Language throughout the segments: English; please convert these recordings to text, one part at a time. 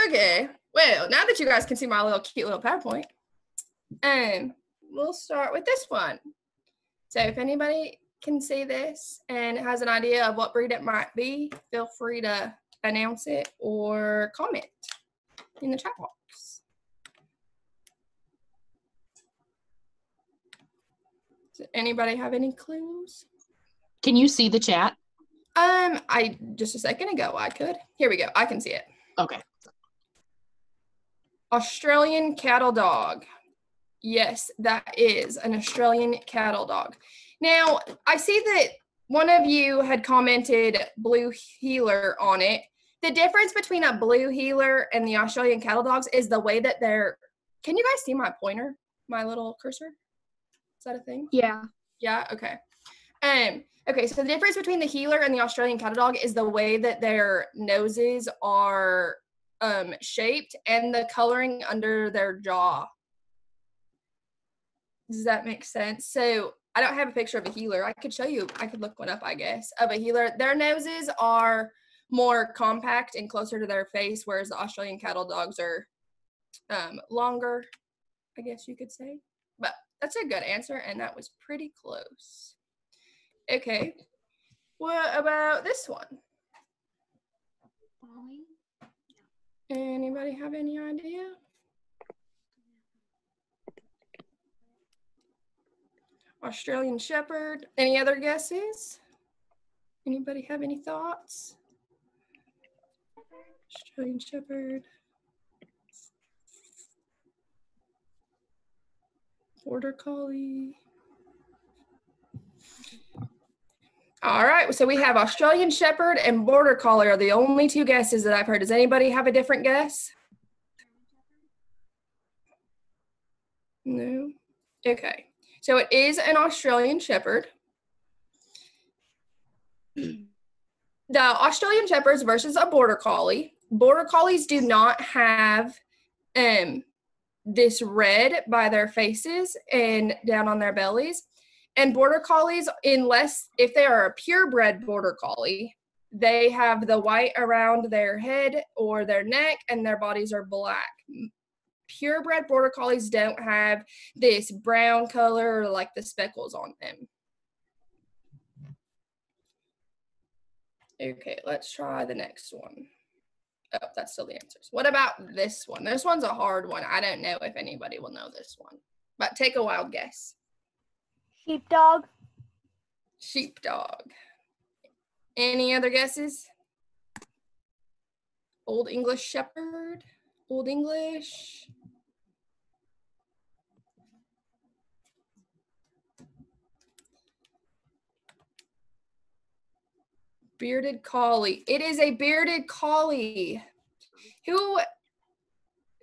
Okay, well, now that you guys can see my cute little PowerPoint, we'll start with this one. So if anybody can see this and has an idea of what breed it might be, feel free to announce it or comment in the chat box. Does anybody have any clues? Can you see the chat? Just a second ago I could. Here we go. I can see it. Okay. Australian cattle dog. Yes, that is an Australian cattle dog. Now, I see that one of you had commented blue heeler on it. The difference between a blue heeler and the Australian cattle dogs is the way that they're, can you guys see my pointer, my little cursor? Is that a thing? Yeah. Yeah, okay. Okay, so the difference between the heeler and the Australian cattle dog is the way that their noses are shaped and the coloring under their jaw. Does that make sense? So I don't have a picture of a heeler. I could show you, I could look one up, I guess, of a heeler. Their noses are more compact and closer to their face, whereas the Australian cattle dogs are longer, I guess you could say. But that's a good answer, and that was pretty close. Okay, what about this one? Anybody have any idea? Australian Shepherd. Any other guesses? Anybody have any thoughts? Australian Shepherd. Border Collie. All right, so we have Australian Shepherd and Border Collie are the only two guesses that I've heard. Does anybody have a different guess? No? Okay, so it is an Australian Shepherd. The Australian Shepherds versus a Border Collie. Border Collies do not have this red by their faces and down on their bellies. And Border Collies, if they are a purebred Border Collie, they have the white around their head or their neck and their bodies are black. Purebred Border Collies don't have this brown color or like the speckles on them. Okay, let's try the next one. Oh, that's still the answers. What about this one? This one's a hard one. I don't know if anybody will know this one, but take a wild guess. Sheepdog. Sheepdog. Any other guesses? Old English Shepherd? Old English? Bearded Collie. It is a bearded collie. Who is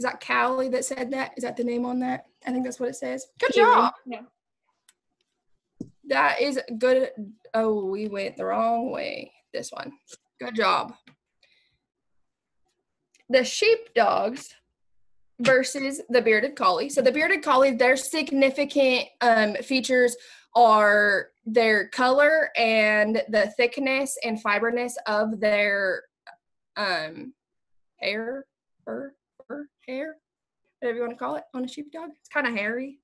that? Callie that said that? Is that the name on that? I think that's what it says. Good job. Yeah. That is good. Oh, we went the wrong way. This one. Good job. The sheepdogs versus the bearded collie. So the bearded collie, their significant features are their color and the thickness and fiberness of their hair, hair, whatever you want to call it on a sheepdog. It's kind of hairy.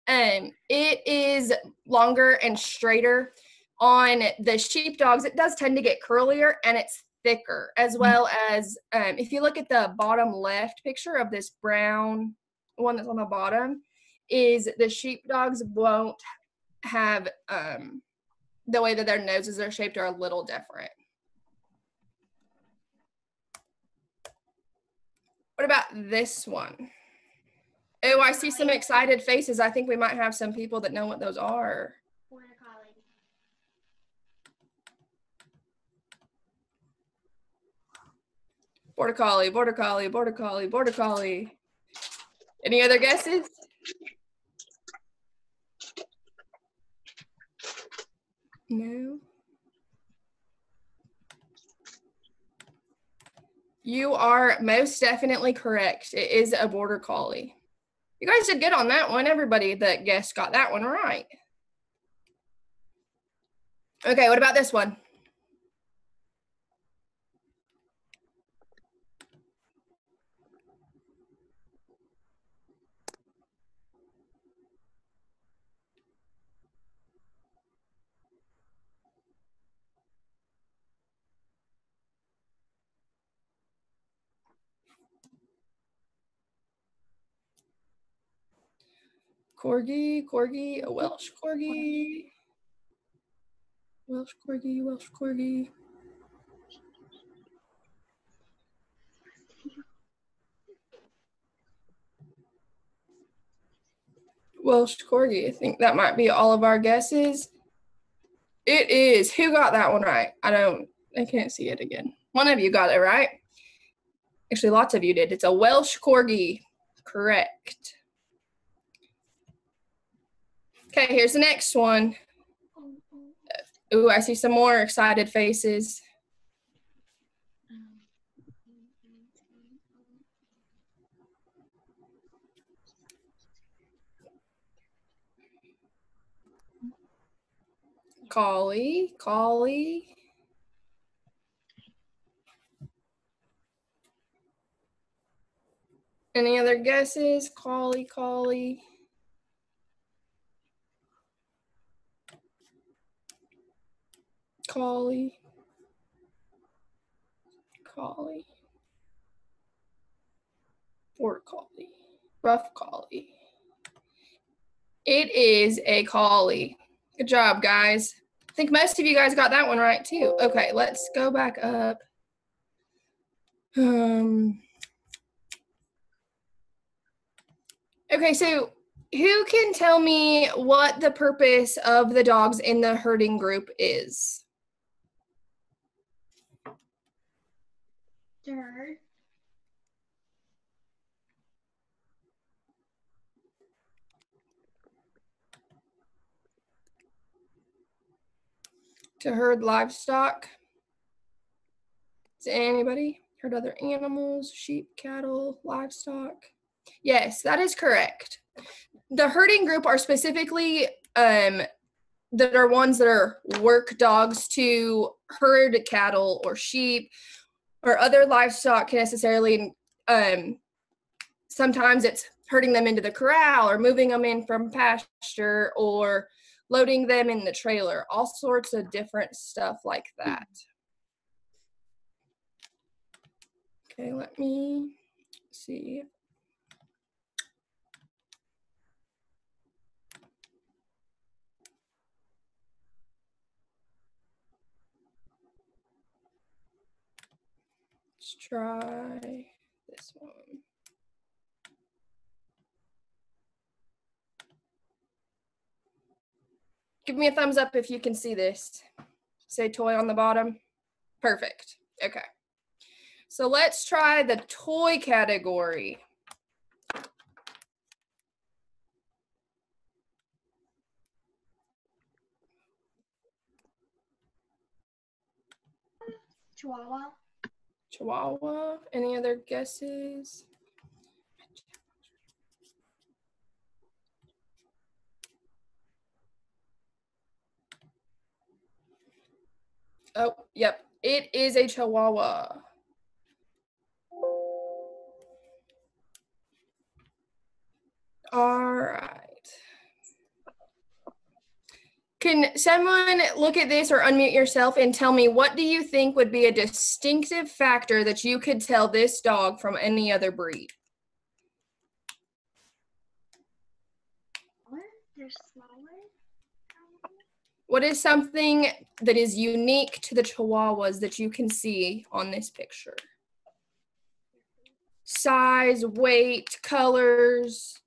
It is longer and straighter. On the sheepdogs, it does tend to get curlier and it's thicker, as well as if you look at the bottom left picture of this brown one that's on the bottom, is the sheepdogs won't have the way that their noses are shaped are a little different. What about this one? Oh, I see some excited faces. I think we might have some people that know what those are. Border Collie, Border Collie, Border Collie, Border Collie. Any other guesses? No. You are most definitely correct. It is a Border Collie. You guys did good on that one. Everybody that guessed got that one right. Okay, what about this one? Corgi, a Welsh Corgi. Welsh Corgi. Welsh Corgi. I think that might be all of our guesses. It is. Who got that one right? I can't see it again. One of you got it right. Actually, lots of you did. It's a Welsh Corgi. Correct. Okay, here's the next one. Ooh, I see some more excited faces. Collie. Any other guesses? Collie. Border Collie. Rough Collie. It is a collie. Good job, guys. I think most of you guys got that one right too. Okay, let's go back up. Okay, so who can tell me what the purpose of the dogs in the herding group is? To herd. To herd livestock. Does anybody herd other animals, sheep, cattle, livestock? Yes, that is correct. The herding group are specifically that are ones that are work dogs to herd cattle or sheep or other livestock necessarily. Sometimes it's herding them into the corral or moving them in from pasture or loading them in the trailer, all sorts of different stuff like that. Okay, let me see. Let's try this one. Give me a thumbs up if you can see this. Say toy on the bottom. Perfect. Okay. So let's try the toy category. Chihuahua. Any other guesses? Oh, yep. It is a Chihuahua. All right. Can someone look at this or unmute yourself and tell me, what do you think would be a distinctive factor that you could tell this dog from any other breed? They're smaller. What is something that is unique to the Chihuahuas that you can see on this picture? Size, weight, colors.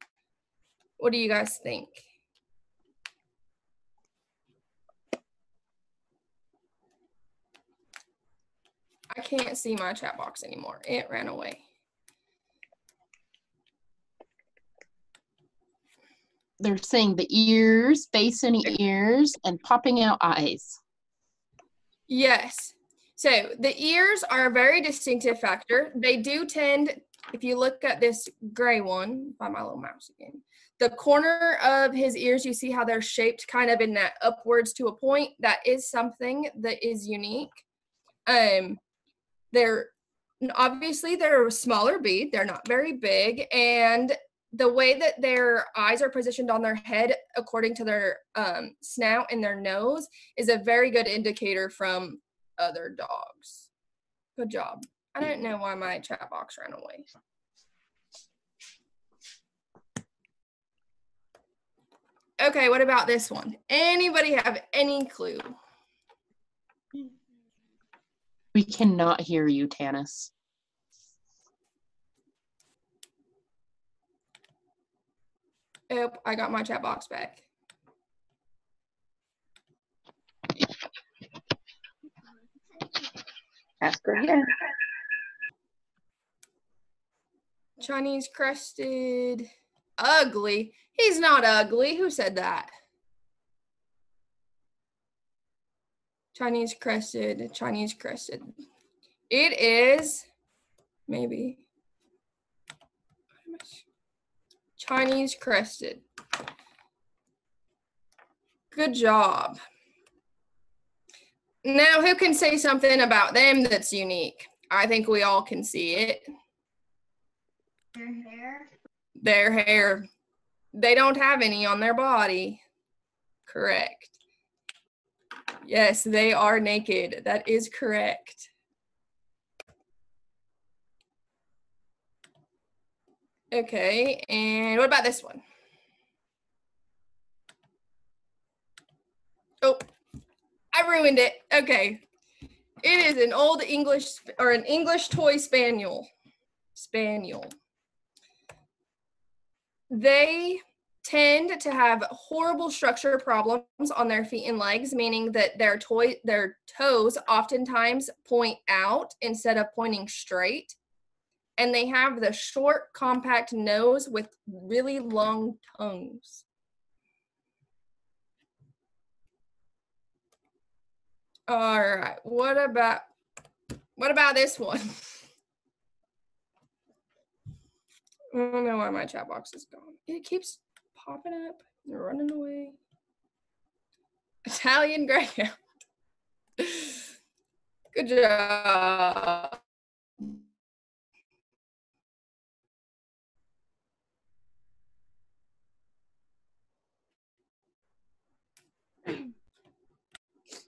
What do you guys think? I can't see my chat box anymore. It ran away. They're saying the ears, face and ears, and popping out eyes. Yes. So the ears are a very distinctive factor. They do tend, if you look at this gray one, by my little mouse again, the corner of his ears, you see how they're shaped kind of in that upwards to a point. That is something that is unique. They're obviously they're a smaller breed. They're not very big, and the way that their eyes are positioned on their head according to their snout and their nose is a very good indicator from other dogs. Good job. I don't know why my chat box ran away. Okay, what about this one? Anybody have any clue? We cannot hear you, Tanis. Oh, I got my chat box back. Ask her again. Chinese crested. Ugly. He's not ugly. Who said that? Chinese crested, Chinese crested. It is maybe Chinese crested. Good job. Now, who can say something about them that's unique? I think we all can see it. Their hair. Their hair. They don't have any on their body. Correct. Yes, they are naked. That is correct. Okay, and what about this one? Oh, I ruined it. Okay. It is an old English or an English toy spaniel. Spaniel. They tend to have horrible structure problems on their feet and legs, meaning that their toes oftentimes point out instead of pointing straight. And they have the short, compact nose with really long tongues. All right, what about this one? I don't know why my chat box is gone. It keeps popping up and running away. Italian Greyhound. Good job.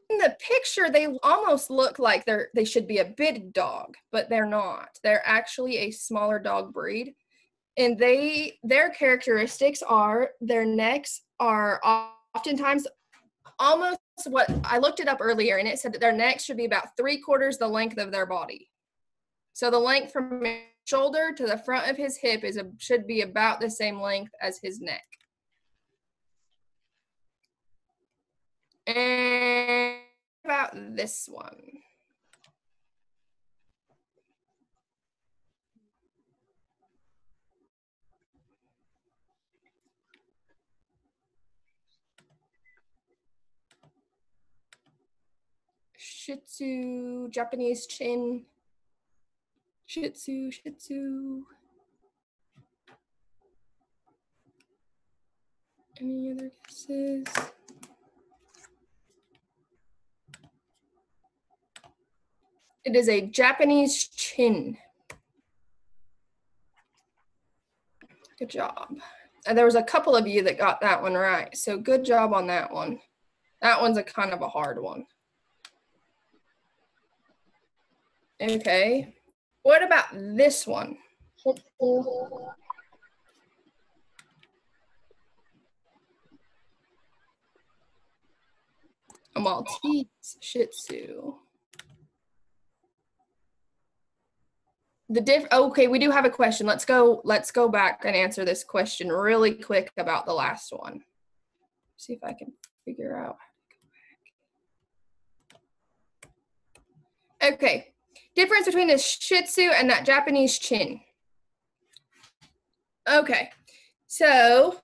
In the picture, they almost look like they should be a big dog, but they're not. They're actually a smaller dog breed. And their characteristics are their necks are oftentimes almost what I looked it up earlier, and it said that their necks should be about 3/4 the length of their body. So the length from his shoulder to the front of his hip should be about the same length as his neck. And about this one. Shih Tzu, Japanese chin. Shih Tzu, Shih Tzu. Any other guesses? It is a Japanese chin. Good job. And there was a couple of you that got that one right. So good job on that one. That one's a kind of a hard one. Okay. What about this one? A Maltese Shih Tzu. Okay, we do have a question. Let's go back and answer this question really quick about the last one. See if I can figure out how to go back. Okay, difference between the Shih Tzu and that Japanese chin. Okay, so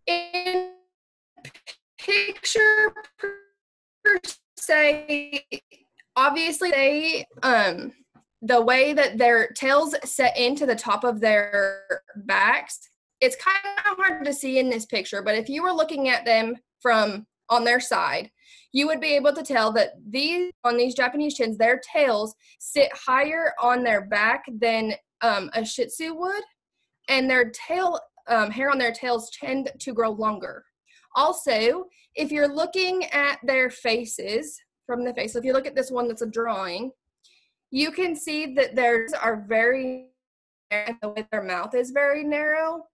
in picture per se, obviously they the way that their tails set into the top of their backs, it's kind of hard to see in this picture, but if you were looking at them from on their side, you would be able to tell that on these Japanese chins, their tails sit higher on their back than a Shih Tzu would, and their hair on their tails tend to grow longer. Also, if you're looking at their faces from the face, if you look at this one that's a drawing, you can see that theirs are very and the way their mouth is very narrow,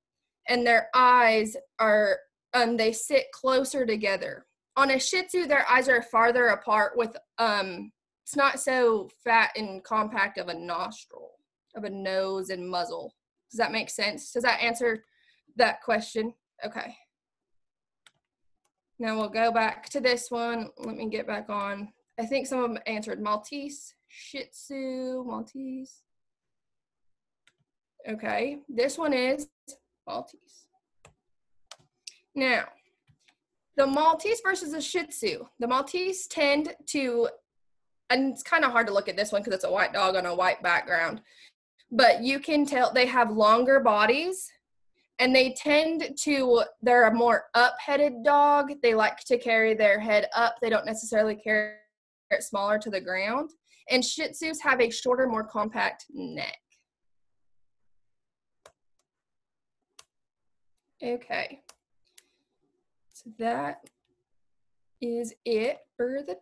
and their eyes are, they sit closer together. On a Shih Tzu, their eyes are farther apart with, it's not so fat and compact of a nostril, of a nose and muzzle. Does that make sense? Does that answer that question? Okay. Now we'll go back to this one. Let me get back on. I think some of them answered Maltese, Shih Tzu, Maltese. Okay, this one is Maltese. Now, the Maltese versus the Shih Tzu. The Maltese tend to, and it's kind of hard to look at this one because it's a white dog on a white background, but you can tell they have longer bodies, and they tend to, they're a more up-headed dog. They like to carry their head up. They don't necessarily carry it smaller to the ground. And Shih Tzus have a shorter, more compact neck. Okay. So that is it for the